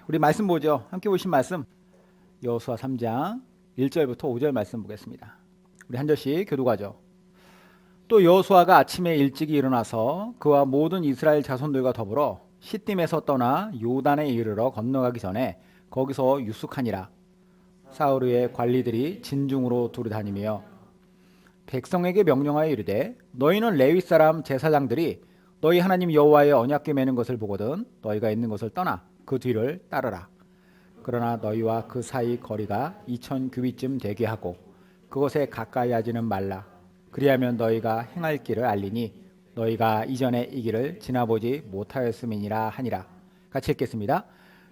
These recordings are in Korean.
우리 말씀 보죠. 함께 보신 말씀 여호수아 3장 1절부터 5절 말씀 보겠습니다. 우리 한 절씩 교독하죠. 또 여호수아가 아침에 일찍이 일어나서 그와 모든 이스라엘 자손들과 더불어 시딤에서 떠나 요단에 이르러 건너가기 전에 거기서 유숙하니라. 사울의 관리들이 진중으로 두루다니며 백성에게 명령하여 이르되 너희는 레위 사람 제사장들이 너희 하나님 여호와의 언약궤 매는 것을 보거든 너희가 있는 것을 떠나 그 뒤를 따르라. 그러나 너희와 그 사이 거리가 2000 규빗쯤 되게 하고 그것에 가까이 하지는 말라. 그리하면 너희가 행할 길을 알리니 너희가 이전에 이 길을 지나보지 못하였음이니라 하니라. 같이 읽겠습니다.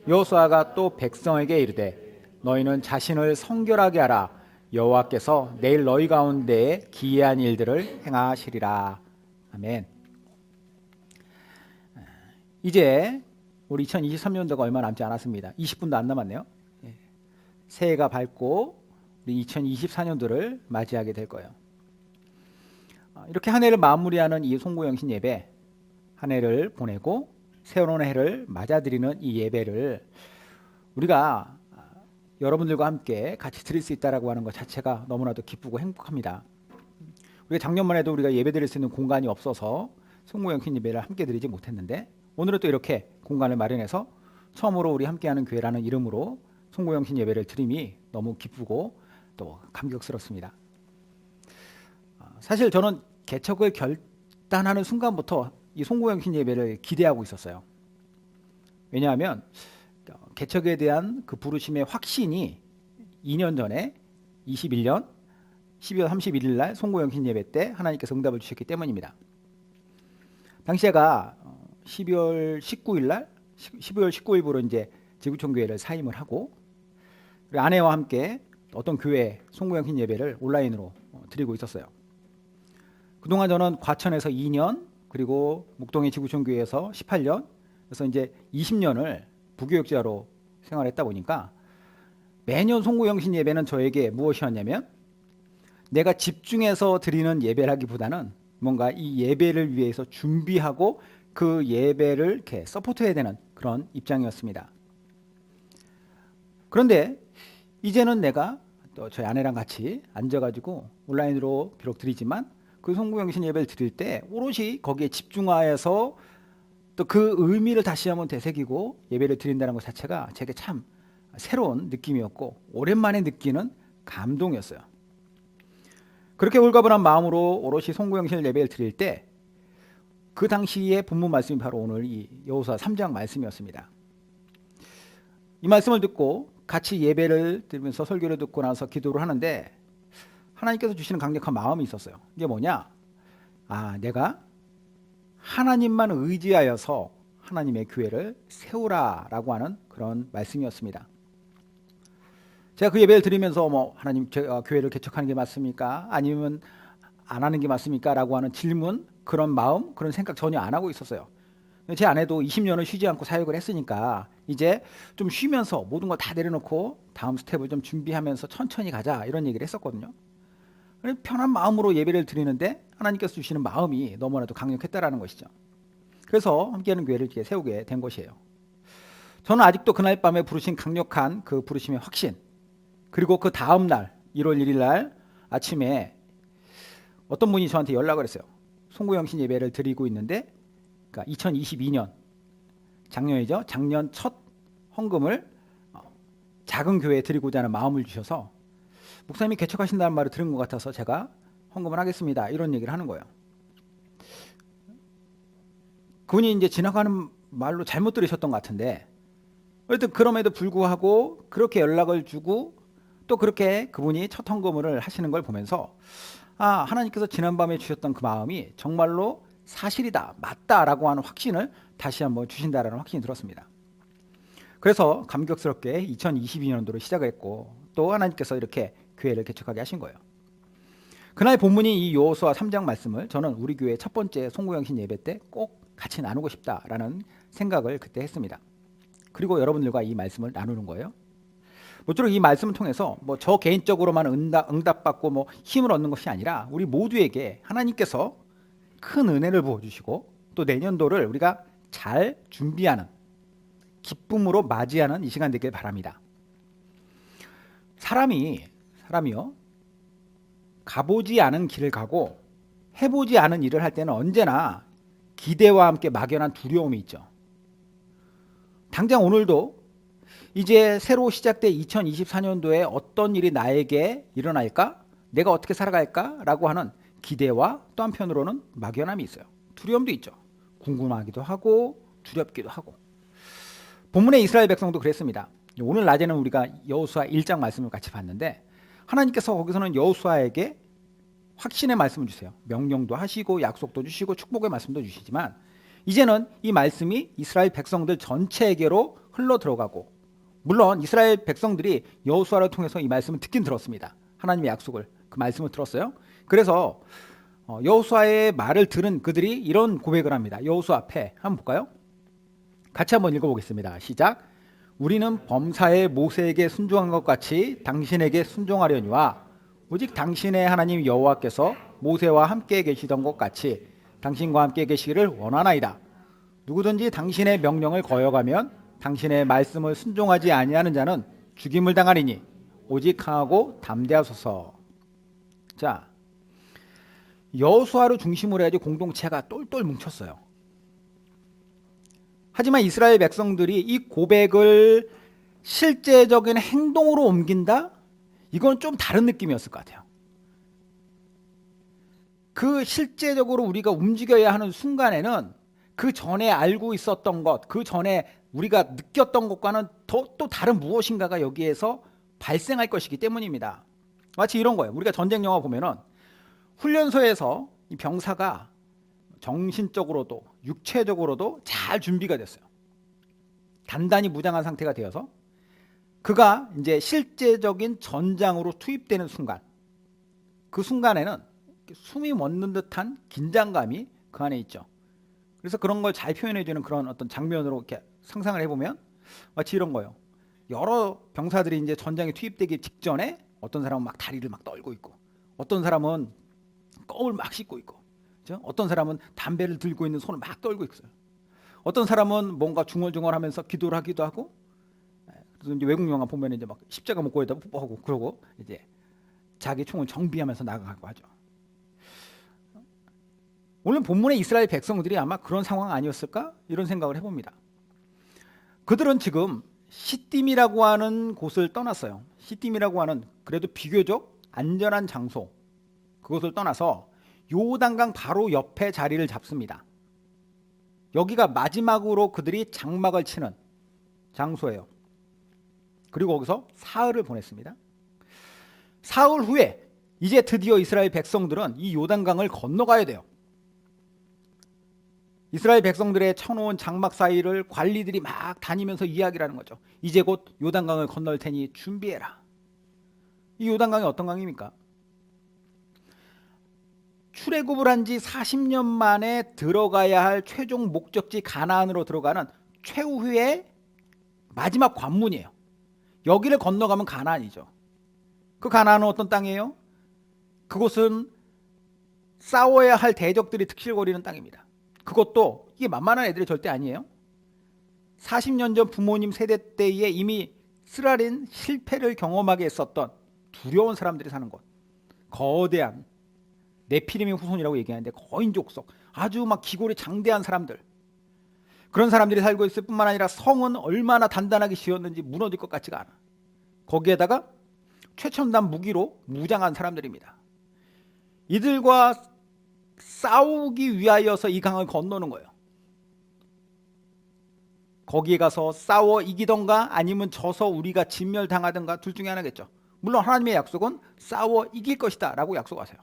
여호수아가 또 백성에게 이르되 너희는 자신을 성결하게 하라. 여호와께서 내일 너희 가운데에 기이한 일들을 행하시리라. 아멘. 이제 우리 2023년도가 얼마 남지 않았습니다. 20분도 안 남았네요. 새해가 밝고 우리 2024년도를 맞이하게 될 거예요. 이렇게 한 해를 마무리하는 이 송구영신 예배, 한 해를 보내고 새로운 해를 맞아들이는 이 예배를 우리가 여러분들과 함께 같이 드릴 수 있다라고 하는 것 자체가 너무나도 기쁘고 행복합니다. 우리가 작년만 해도 우리가 예배 드릴 수 있는 공간이 없어서 송구영신 예배를 함께 드리지 못했는데 오늘은 또 이렇게 공간을 마련해서 처음으로 우리 함께하는 교회라는 이름으로 송구영신 예배를 드림이 너무 기쁘고 또 감격스럽습니다. 사실 저는 개척을 결단하는 순간부터 이 송구영신 예배를 기대하고 있었어요. 왜냐하면 개척에 대한 그 부르심의 확신이 2년 전에 21년 12월 31일 날 송구영신 예배 때 하나님께서 응답을 주셨기 때문입니다. 당시에가 12월 19일 날 12월 19일부로 이제 지구촌 교회를 사임을 하고 아내와 함께 어떤 교회 송구영신 예배를 온라인으로 드리고 있었어요. 그동안 저는 과천에서 2년 그리고 목동의 지구촌 교회에서 18년 그래서 이제 20년을 부교육자로 생활했다 보니까 매년 송구영신 예배는 저에게 무엇이었냐면 내가 집중해서 드리는 예배라기보다는 뭔가 이 예배를 위해서 준비하고 그 예배를 이렇게 서포트해야 되는 그런 입장이었습니다. 그런데 이제는 내가 또 저희 아내랑 같이 앉아가지고 온라인으로 비록 드리지만 그 송구영신 예배를 드릴 때 오롯이 거기에 집중하여서 또 그 의미를 다시 한번 되새기고 예배를 드린다는 것 자체가 제게 참 새로운 느낌이었고 오랜만에 느끼는 감동이었어요. 그렇게 홀가분한 마음으로 오롯이 송구영신 예배를 드릴 때 그 당시의 본문 말씀이 바로 오늘 이 여호수아 3장 말씀이었습니다. 이 말씀을 듣고 같이 예배를 드리면서 설교를 듣고 나서 기도를 하는데 하나님께서 주시는 강력한 마음이 있었어요. 이게 뭐냐? 내가 하나님만 의지하여서 하나님의 교회를 세우라라고 하는 그런 말씀이었습니다. 제가 그 예배를 드리면서 하나님 제가 교회를 개척하는 게 맞습니까? 아니면 안 하는 게 맞습니까? 라고 하는 질문, 그런 마음, 그런 생각 전혀 안 하고 있었어요. 제 아내도 20년을 쉬지 않고 사역을 했으니까 이제 좀 쉬면서 모든 걸 다 내려놓고 다음 스텝을 좀 준비하면서 천천히 가자 이런 얘기를 했었거든요. 편한 마음으로 예배를 드리는데 하나님께서 주시는 마음이 너무나도 강력했다라는 것이죠. 그래서 함께하는 교회를 이렇게 세우게 된 것이에요. 저는 아직도 그날 밤에 부르신 강력한 그 부르심의 확신, 그리고 그 다음 날 1월 1일 날 아침에 어떤 분이 저한테 연락을 했어요. 송구영신 예배를 드리고 있는데 그러니까 2022년 작년이죠. 작년 첫 헌금을 작은 교회에 드리고자 하는 마음을 주셔서 목사님이 개척하신다는 말을 들은 것 같아서 제가 헌금을 하겠습니다. 이런 얘기를 하는 거예요. 그분이 이제 지나가는 말로 잘못 들으셨던 것 같은데 어쨌든 그럼에도 불구하고 그렇게 연락을 주고 또 그렇게 그분이 첫 헌금을 하시는 걸 보면서 하나님께서 지난밤에 주셨던 그 마음이 정말로 사실이다, 맞다라고 하는 확신을 다시 한번 주신다라는 확신이 들었습니다. 그래서 감격스럽게 2022년도를 시작을 했고 또 하나님께서 이렇게 교회를 개척하게 하신 거예요. 그날 본문이 이 여호수아 3장 말씀을 저는 우리 교회 첫 번째 송구영신 예배 때 꼭 같이 나누고 싶다라는 생각을 그때 했습니다. 그리고 여러분들과 이 말씀을 나누는 거예요. 모쪼록 이 말씀을 통해서 저 개인적으로만 응답받고 힘을 얻는 것이 아니라 우리 모두에게 하나님께서 큰 은혜를 부어주시고 또 내년도를 우리가 잘 준비하는 기쁨으로 맞이하는 이 시간 되길 바랍니다. 사람이요, 가보지 않은 길을 가고 해보지 않은 일을 할 때는 언제나 기대와 함께 막연한 두려움이 있죠. 당장 오늘도 이제 새로 시작된 2024년도에 어떤 일이 나에게 일어날까? 내가 어떻게 살아갈까? 라고 하는 기대와 또 한편으로는 막연함이 있어요. 두려움도 있죠. 궁금하기도 하고 두렵기도 하고. 본문의 이스라엘 백성도 그랬습니다. 오늘 낮에는 우리가 여호수아 1장 말씀을 같이 봤는데 하나님께서 거기서는 여호수아에게 확신의 말씀을 주세요. 명령도 하시고 약속도 주시고 축복의 말씀도 주시지만 이제는 이 말씀이 이스라엘 백성들 전체에게로 흘러 들어가고, 물론 이스라엘 백성들이 여호수아를 통해서 이 말씀을 듣긴 들었습니다. 하나님의 약속을, 그 말씀을 들었어요. 그래서 여호수아의 말을 들은 그들이 이런 고백을 합니다. 여호수아 앞에 한번 볼까요? 같이 한번 읽어보겠습니다. 시작. 우리는 범사에 모세에게 순종한 것 같이 당신에게 순종하려니와 오직 당신의 하나님 여호와께서 모세와 함께 계시던 것 같이 당신과 함께 계시기를 원하나이다. 누구든지 당신의 명령을 거역하면 당신의 말씀을 순종하지 아니하는 자는 죽임을 당하리니 오직 강하고 담대하소서. 자, 여호수아를 중심으로 해야지 공동체가 똘똘 뭉쳤어요. 하지만 이스라엘 백성들이 이 고백을 실제적인 행동으로 옮긴다? 이건 좀 다른 느낌이었을 것 같아요. 그 실제적으로 우리가 움직여야 하는 순간에는 그 전에 알고 있었던 것, 그 전에 우리가 느꼈던 것과는 또 다른 무엇인가가 여기에서 발생할 것이기 때문입니다. 마치 이런 거예요. 우리가 전쟁 영화 보면은 훈련소에서 이 병사가 정신적으로도 육체적으로도 잘 준비가 됐어요. 단단히 무장한 상태가 되어서 그가 이제 실제적인 전장으로 투입되는 순간, 그 순간에는 숨이 멎는 듯한 긴장감이 그 안에 있죠. 그래서 그런 걸 잘 표현해주는 그런 어떤 장면으로 이렇게 상상을 해보면 마치 이런 거예요. 여러 병사들이 이제 전장에 투입되기 직전에 어떤 사람은 막 다리를 막 떨고 있고, 어떤 사람은 껌을 막 씹고 있고, 그렇죠? 어떤 사람은 담배를 들고 있는 손을 막 떨고 있어요. 어떤 사람은 뭔가 중얼중얼하면서 기도를 하기도 하고, 그래서 이제 외국 영화 보면 이제 막 십자가 목걸이에다 뽀뽀하고 그러고 이제 자기 총을 정비하면서 나가고 하죠. 오늘 본문의 이스라엘 백성들이 아마 그런 상황 아니었을까? 이런 생각을 해봅니다. 그들은 지금 시딤이라고 하는 곳을 떠났어요. 시딤이라고 하는 그래도 비교적 안전한 장소, 그곳을 떠나서 요단강 바로 옆에 자리를 잡습니다. 여기가 마지막으로 그들이 장막을 치는 장소예요. 그리고 거기서 사흘을 보냈습니다. 사흘 후에 이제 드디어 이스라엘 백성들은 이 요단강을 건너가야 돼요. 이스라엘 백성들의 쳐놓은 장막 사이를 관리들이 막 다니면서 이야기를 하는 거죠. 이제 곧 요단강을 건널 테니 준비해라. 이 요단강이 어떤 강입니까? 출애굽을 한 지 40년 만에 들어가야 할 최종 목적지 가나안으로 들어가는 최후의 마지막 관문이에요. 여기를 건너가면 가나안이죠. 그 가나안은 어떤 땅이에요? 그곳은 싸워야 할 대적들이 득실거리는 땅입니다. 그것도 이게 만만한 애들이 절대 아니에요. 40년 전 부모님 세대 때에 이미 쓰라린 실패를 경험하게 했었던 두려운 사람들이 사는 곳. 거대한 네피림의 후손이라고 얘기하는데 거인족속, 아주 막 기골이 장대한 사람들, 그런 사람들이 살고 있을 뿐만 아니라 성은 얼마나 단단하게 지었는지 무너질 것 같지가 않아. 거기에다가 최첨단 무기로 무장한 사람들입니다. 이들과 싸우기 위하여서 이 강을 건너는 거예요. 거기에 가서 싸워 이기던가 아니면 져서 우리가 진멸당하던가 둘 중에 하나겠죠. 물론 하나님의 약속은 싸워 이길 것이다 라고 약속하세요.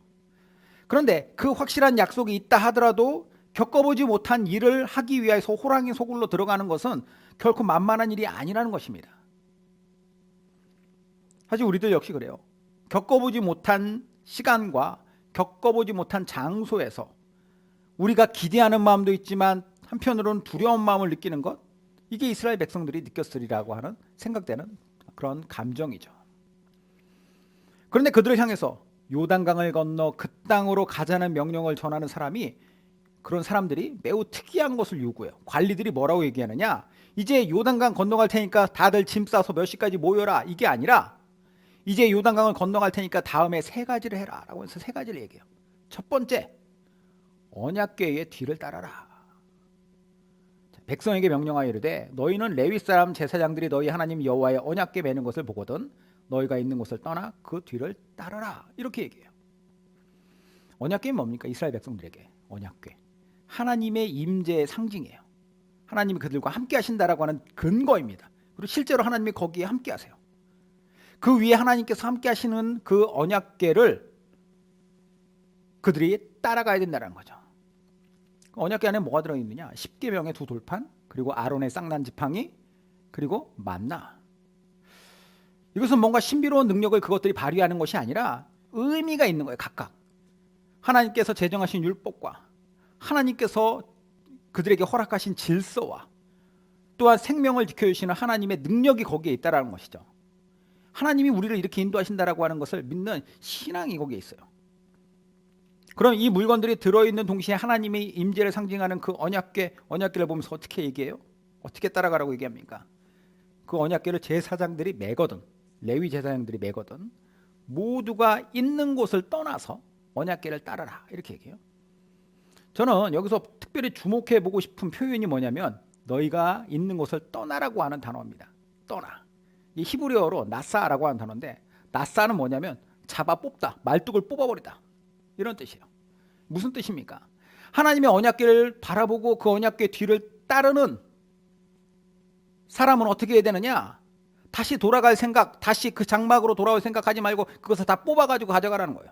그런데 그 확실한 약속이 있다 하더라도 겪어보지 못한 일을 하기 위해서 호랑이 소굴로 들어가는 것은 결코 만만한 일이 아니라는 것입니다. 사실 우리들 역시 그래요. 겪어보지 못한 시간과 겪어보지 못한 장소에서 우리가 기대하는 마음도 있지만 한편으로는 두려운 마음을 느끼는 것, 이게 이스라엘 백성들이 느꼈으리라고 하는 생각되는 그런 감정이죠. 그런데 그들을 향해서 요단강을 건너 그 땅으로 가자는 명령을 전하는 사람이, 그런 사람들이 매우 특이한 것을 요구해요. 관리들이 뭐라고 얘기하느냐, 이제 요단강 건너갈 테니까 다들 짐 싸서 몇 시까지 모여라, 이게 아니라 이제 요단강을 건너갈 테니까 다음에 세 가지를 해라 라고 해서 세 가지를 얘기해요. 첫 번째, 언약궤의 뒤를 따라라. 백성에게 명령하여 이르되 너희는 레위 사람 제사장들이 너희 하나님 여호와의 언약궤 매는 것을 보거든 너희가 있는 곳을 떠나 그 뒤를 따르라, 이렇게 얘기해요. 언약궤는 뭡니까? 이스라엘 백성들에게 언약궤, 하나님의 임재의 상징이에요. 하나님이 그들과 함께 하신다라고 하는 근거입니다. 그리고 실제로 하나님이 거기에 함께 하세요. 그 위에 하나님께서 함께 하시는 그 언약궤를 그들이 따라가야 된다는 거죠. 언약궤 안에 뭐가 들어있느냐? 십계명의 두 돌판, 그리고 아론의 쌍난 지팡이, 그리고 만나. 이것은 뭔가 신비로운 능력을 그것들이 발휘하는 것이 아니라 의미가 있는 거예요. 각각 하나님께서 제정하신 율법과 하나님께서 그들에게 허락하신 질서와 또한 생명을 지켜주시는 하나님의 능력이 거기에 있다는 것이죠. 하나님이 우리를 이렇게 인도하신다라고 하는 것을 믿는 신앙이 거기에 있어요. 그럼 이 물건들이 들어있는 동시에 하나님의 임재를 상징하는 그 언약궤를 보면서 어떻게 얘기해요? 어떻게 따라가라고 얘기합니까? 그 언약궤를 제사장들이 매거든, 레위 제사장들이 매거든 모두가 있는 곳을 떠나서 언약궤를 따르라, 이렇게 얘기해요. 저는 여기서 특별히 주목해 보고 싶은 표현이 뭐냐면 너희가 있는 곳을 떠나라고 하는 단어입니다. 떠나. 이 히브리어로 나사라고 하는 단어인데, 나사는 뭐냐면 잡아 뽑다, 말뚝을 뽑아버리다, 이런 뜻이에요. 무슨 뜻입니까? 하나님의 언약궤를 바라보고 그 언약궤 뒤를 따르는 사람은 어떻게 해야 되느냐? 다시 돌아갈 생각, 다시 그 장막으로 돌아올 생각하지 말고 그것을 다 뽑아가지고 가져가라는 거예요.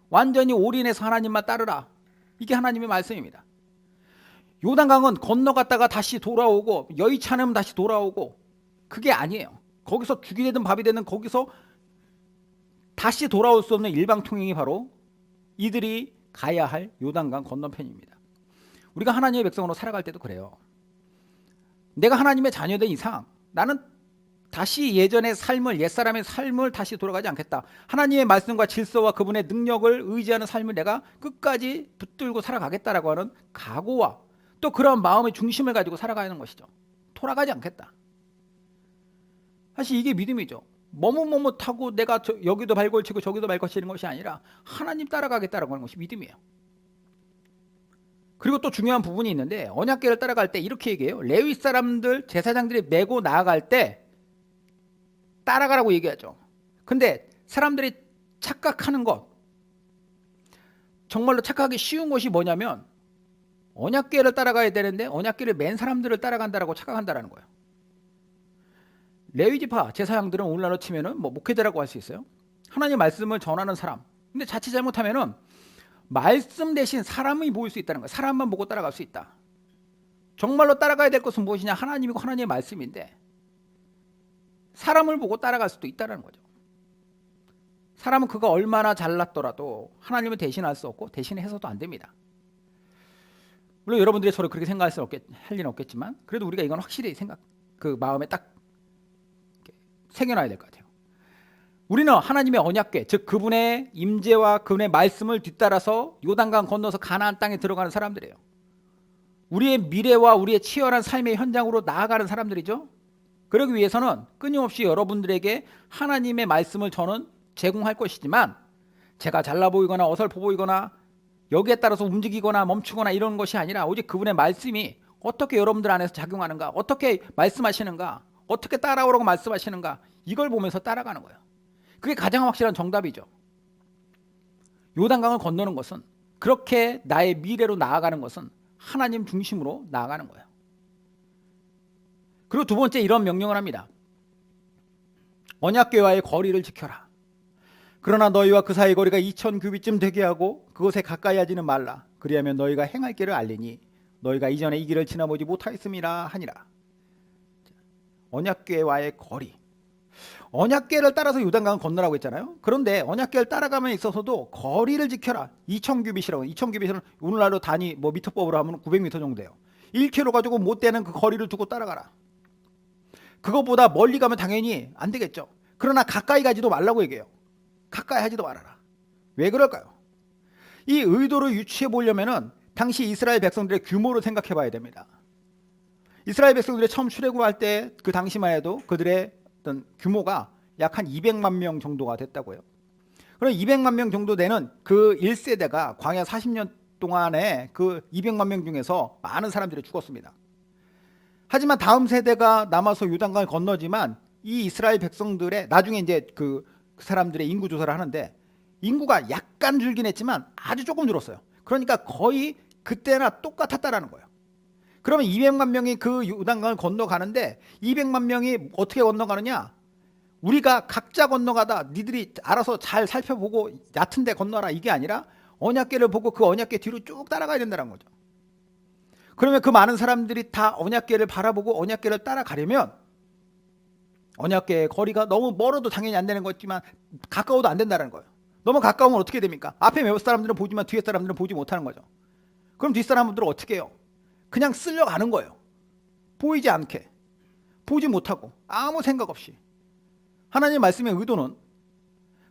완전히 올인해서 하나님만 따르라, 이게 하나님의 말씀입니다. 요단강은 건너갔다가 다시 돌아오고 여의치 않으면 다시 돌아오고 그게 아니에요. 거기서 죽이 되든 밥이 되든 거기서 다시 돌아올 수 없는 일방통행이 바로 이들이 가야 할 요단강 건너편입니다. 우리가 하나님의 백성으로 살아갈 때도 그래요. 내가 하나님의 자녀된 이상 나는 다시 예전의 삶을, 옛사람의 삶을 다시 돌아가지 않겠다. 하나님의 말씀과 질서와 그분의 능력을 의지하는 삶을 내가 끝까지 붙들고 살아가겠다라고 하는 각오와 또 그런 마음의 중심을 가지고 살아가는 것이죠. 돌아가지 않겠다. 사실 이게 믿음이죠. 머뭇머뭇하고 내가 여기도 발걸치고 저기도 발걸치는 것이 아니라 하나님 따라가겠다라고 하는 것이 믿음이에요. 그리고 또 중요한 부분이 있는데, 언약궤를 따라갈 때 이렇게 얘기해요. 레위 사람들 제사장들이 메고 나아갈 때 따라가라고 얘기하죠. 근데 사람들이 착각하는 것, 정말로 착각하기 쉬운 것이 뭐냐면 언약궤를 따라가야 되는데 언약궤를 맨 사람들을 따라간다라고 착각한다라는 거예요. 레위지파 제사장들은 오늘날로 치면은 뭐 목회자라고 할 수 있어요. 하나님 말씀을 전하는 사람. 근데 자칫 잘못하면은 말씀 대신 사람이 보일 수 있다는 거예요. 사람만 보고 따라갈 수 있다. 정말로 따라가야 될 것은 무엇이냐? 하나님이고 하나님의 말씀인데 사람을 보고 따라갈 수도 있다는 거죠. 사람은 그가 얼마나 잘났더라도 하나님을 대신할 수 없고 대신해서도 안 됩니다. 물론 여러분들이 서로 그렇게 생각할 수 할 일은 없겠지만 그래도 우리가 이건 확실히 그 마음에 딱 새겨놔야 될 것 같아요. 우리는 하나님의 언약궤, 즉 그분의 임재와 그분의 말씀을 뒤따라서 요단강 건너서 가나안 땅에 들어가는 사람들이에요. 우리의 미래와 우리의 치열한 삶의 현장으로 나아가는 사람들이죠. 그러기 위해서는 끊임없이 여러분들에게 하나님의 말씀을 저는 제공할 것이지만 제가 잘나 보이거나 어설퍼 보이거나 여기에 따라서 움직이거나 멈추거나 이런 것이 아니라 오직 그분의 말씀이 어떻게 여러분들 안에서 작용하는가, 어떻게 말씀하시는가, 어떻게 따라오라고 말씀하시는가, 이걸 보면서 따라가는 거예요. 그게 가장 확실한 정답이죠. 요단강을 건너는 것은, 그렇게 나의 미래로 나아가는 것은 하나님 중심으로 나아가는 거예요. 그리고 두 번째 이런 명령을 합니다. 언약궤와의 거리를 지켜라. 그러나 너희와 그 사이 거리가 2000규빗쯤 되게 하고 그곳에 가까이 하지는 말라. 그리하면 너희가 행할 길을 알리니 너희가 이전에 이 길을 지나보지 못하였음이라 하니라. 언약궤와의 거리. 언약궤를 따라서 요단강을 건너라고 했잖아요. 그런데 언약궤를 따라가면 있어서도 거리를 지켜라. 2000규빗이라고. 2000규빗은 오늘날로 단위 미터법으로 하면 900m 정도 돼요. 1km 가지고 못 되는 그 거리를 두고 따라가라. 그것보다 멀리 가면 당연히 안 되겠죠. 그러나 가까이 가지도 말라고 얘기해요. 가까이 하지도 말아라. 왜 그럴까요? 이 의도를 유추해 보려면은 당시 이스라엘 백성들의 규모를 생각해 봐야 됩니다. 이스라엘 백성들이 처음 출애굽할 때 그 당시만 해도 그들의 어떤 규모가 약 한 200만 명 정도가 됐다고요. 그럼 200만 명 정도 되는 그 1세대가 광야 40년 동안에 그 200만 명 중에서 많은 사람들이 죽었습니다. 하지만 다음 세대가 남아서 요단강을 건너지만 이 이스라엘 백성들의 나중에 이제 그 사람들의 인구 조사를 하는데 인구가 약간 줄긴 했지만 아주 조금 줄었어요. 그러니까 거의 그때나 똑같았다라는 거예요. 그러면 200만 명이 그 요단강을 건너가는데 200만 명이 어떻게 건너가느냐? 우리가 각자 건너가다 니들이 알아서 잘 살펴보고 얕은 데 건너라 이게 아니라 언약궤를 보고 그 언약궤 뒤로 쭉 따라가야 된다는 거죠. 그러면 그 많은 사람들이 다 언약궤를 바라보고 언약궤를 따라가려면 언약궤의 거리가 너무 멀어도 당연히 안 되는 거지만 가까워도 안 된다는 거예요. 너무 가까우면 어떻게 됩니까? 앞에 몇 사람들은 보지만 뒤에 사람들은 보지 못하는 거죠. 그럼 뒷 사람들은 어떻게 해요? 그냥 쓸려가는 거예요. 보이지 않게, 보지 못하고 아무 생각 없이. 하나님의 말씀의 의도는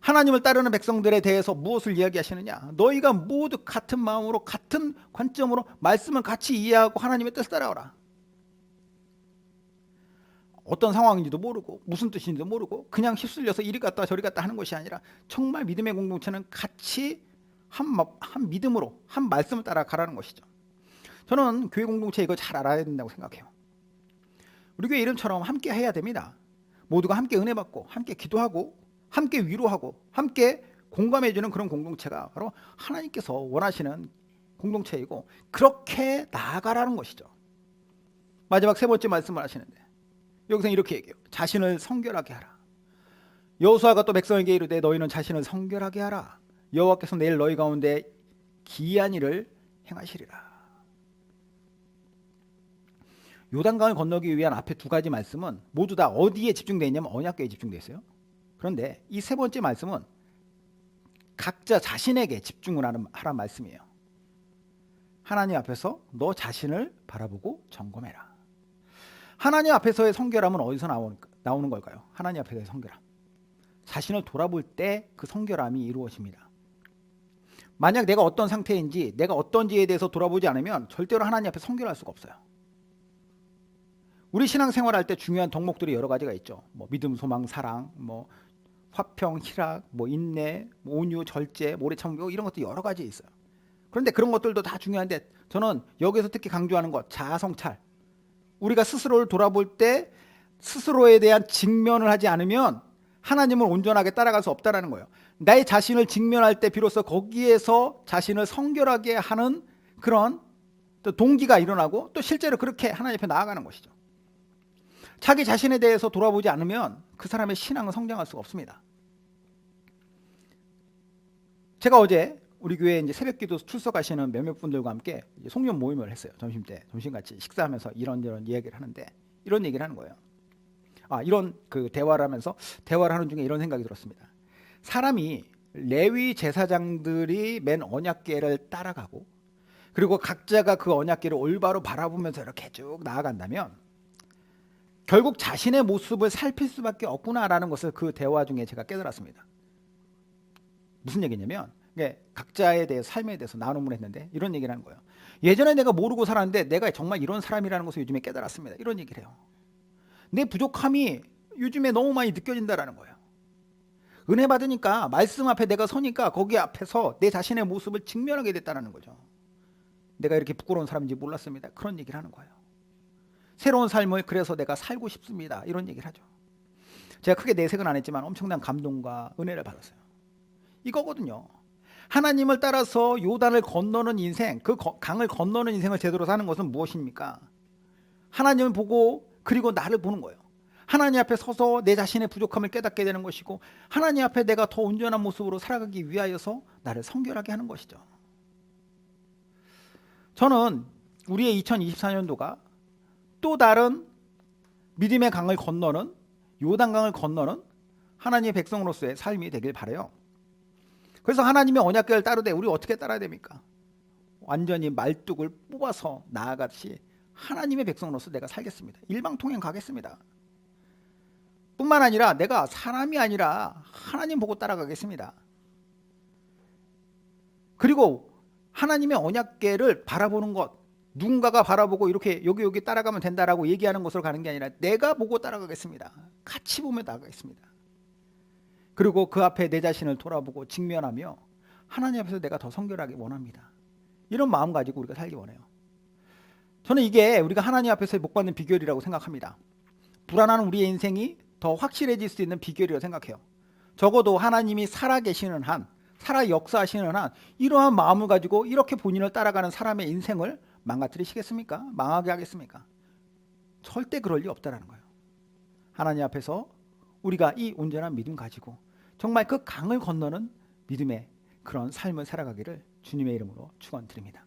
하나님을 따르는 백성들에 대해서 무엇을 이야기하시느냐? 너희가 모두 같은 마음으로 같은 관점으로 말씀을 같이 이해하고 하나님의 뜻을 따라오라. 어떤 상황인지도 모르고 무슨 뜻인지도 모르고 그냥 휩쓸려서 이리 갔다 저리 갔다 하는 것이 아니라 정말 믿음의 공동체는 같이 한 믿음으로 한 말씀을 따라가라는 것이죠. 저는 교회 공동체 이거 잘 알아야 된다고 생각해요. 우리 교회 이름처럼 함께 해야 됩니다. 모두가 함께 은혜 받고 함께 기도하고 함께 위로하고 함께 공감해주는 그런 공동체가 바로 하나님께서 원하시는 공동체이고 그렇게 나아가라는 것이죠. 마지막 세 번째 말씀을 하시는데 여기서 이렇게 얘기해요. 자신을 성결하게 하라. 여호수아가 또 백성에게 이르되 너희는 자신을 성결하게 하라. 여호와께서 내일 너희 가운데 기이한 일을 행하시리라. 요단강을 건너기 위한 앞에 두 가지 말씀은 모두 다 어디에 집중되어 있냐면 언약궤에 집중되어 있어요. 그런데 이 세 번째 말씀은 각자 자신에게 집중을 하라는 말씀이에요. 하나님 앞에서 너 자신을 바라보고 점검해라. 하나님 앞에서의 성결함은 어디서 나오는 걸까요? 하나님 앞에서의 성결함. 자신을 돌아볼 때 그 성결함이 이루어집니다. 만약 내가 어떤 상태인지 내가 어떤지에 대해서 돌아보지 않으면 절대로 하나님 앞에 성결할 수가 없어요. 우리 신앙생활할 때 중요한 덕목들이 여러 가지가 있죠. 뭐 믿음, 소망, 사랑, 뭐 화평, 희락, 뭐 인내, 뭐 온유, 절제, 오래 참고 이런 것도 여러 가지 있어요. 그런데 그런 것들도 다 중요한데 저는 여기서 특히 강조하는 것 자아성찰. 우리가 스스로를 돌아볼 때 스스로에 대한 직면을 하지 않으면 하나님을 온전하게 따라갈 수 없다라는 거예요. 나의 자신을 직면할 때 비로소 거기에서 자신을 성결하게 하는 그런 또 동기가 일어나고 또 실제로 그렇게 하나님 앞에 나아가는 것이죠. 자기 자신에 대해서 돌아보지 않으면 그 사람의 신앙은 성장할 수가 없습니다. 제가 어제 우리 교회에 이제 새벽기도 출석하시는 몇몇 분들과 함께 송년 모임을 했어요. 점심때 점심같이 식사하면서 이런저런 이야기를 하는데 이런 얘기를 하는 거예요. 이런 그 대화를 하면서 대화를 하는 중에 이런 생각이 들었습니다. 사람이 레위 제사장들이 맨 언약궤를 따라가고 그리고 각자가 그 언약궤를 올바로 바라보면서 이렇게 쭉 나아간다면 결국 자신의 모습을 살필 수밖에 없구나라는 것을 그 대화 중에 제가 깨달았습니다. 무슨 얘기냐면 각자에 대해 삶에 대해서 나눔을 했는데 이런 얘기를 하는 거예요. 예전에 내가 모르고 살았는데 내가 정말 이런 사람이라는 것을 요즘에 깨달았습니다. 이런 얘기를 해요. 내 부족함이 요즘에 너무 많이 느껴진다라는 거예요. 은혜 받으니까 말씀 앞에 내가 서니까 거기 앞에서 내 자신의 모습을 직면하게 됐다는 거죠. 내가 이렇게 부끄러운 사람인지 몰랐습니다. 그런 얘기를 하는 거예요. 새로운 삶을 그래서 내가 살고 싶습니다. 이런 얘기를 하죠. 제가 크게 내색은 안 했지만 엄청난 감동과 은혜를 받았어요. 이거거든요. 하나님을 따라서 요단을 건너는 인생, 그 강을 건너는 인생을 제대로 사는 것은 무엇입니까? 하나님을 보고 그리고 나를 보는 거예요. 하나님 앞에 서서 내 자신의 부족함을 깨닫게 되는 것이고 하나님 앞에 내가 더 온전한 모습으로 살아가기 위하여서 나를 성결하게 하는 것이죠. 저는 우리의 2024년도가 또 다른 믿음의 강을 건너는 요단강을 건너는 하나님의 백성으로서의 삶이 되길 바라요. 그래서 하나님의 언약궤를 따르되 우리 어떻게 따라야 됩니까? 완전히 말뚝을 뽑아서 나아가듯이 하나님의 백성으로서 내가 살겠습니다. 일방통행 가겠습니다. 뿐만 아니라 내가 사람이 아니라 하나님 보고 따라가겠습니다. 그리고 하나님의 언약궤를 바라보는 것 누군가가 바라보고 이렇게 여기 따라가면 된다라고 얘기하는 곳으로 가는 게 아니라 내가 보고 따라가겠습니다. 같이 보며 나가겠습니다. 그리고 그 앞에 내 자신을 돌아보고 직면하며 하나님 앞에서 내가 더 성결하게 원합니다. 이런 마음 가지고 우리가 살기 원해요. 저는 이게 우리가 하나님 앞에서 복받는 비결이라고 생각합니다. 불안한 우리의 인생이 더 확실해질 수 있는 비결이라고 생각해요. 적어도 하나님이 살아계시는 한, 살아 역사하시는 한 이러한 마음을 가지고 이렇게 본인을 따라가는 사람의 인생을 망가뜨리시겠습니까? 망하게 하겠습니까? 절대 그럴 리 없다라는 거예요. 하나님 앞에서 우리가 이 온전한 믿음 가지고 정말 그 강을 건너는 믿음의 그런 삶을 살아가기를 주님의 이름으로 축원드립니다.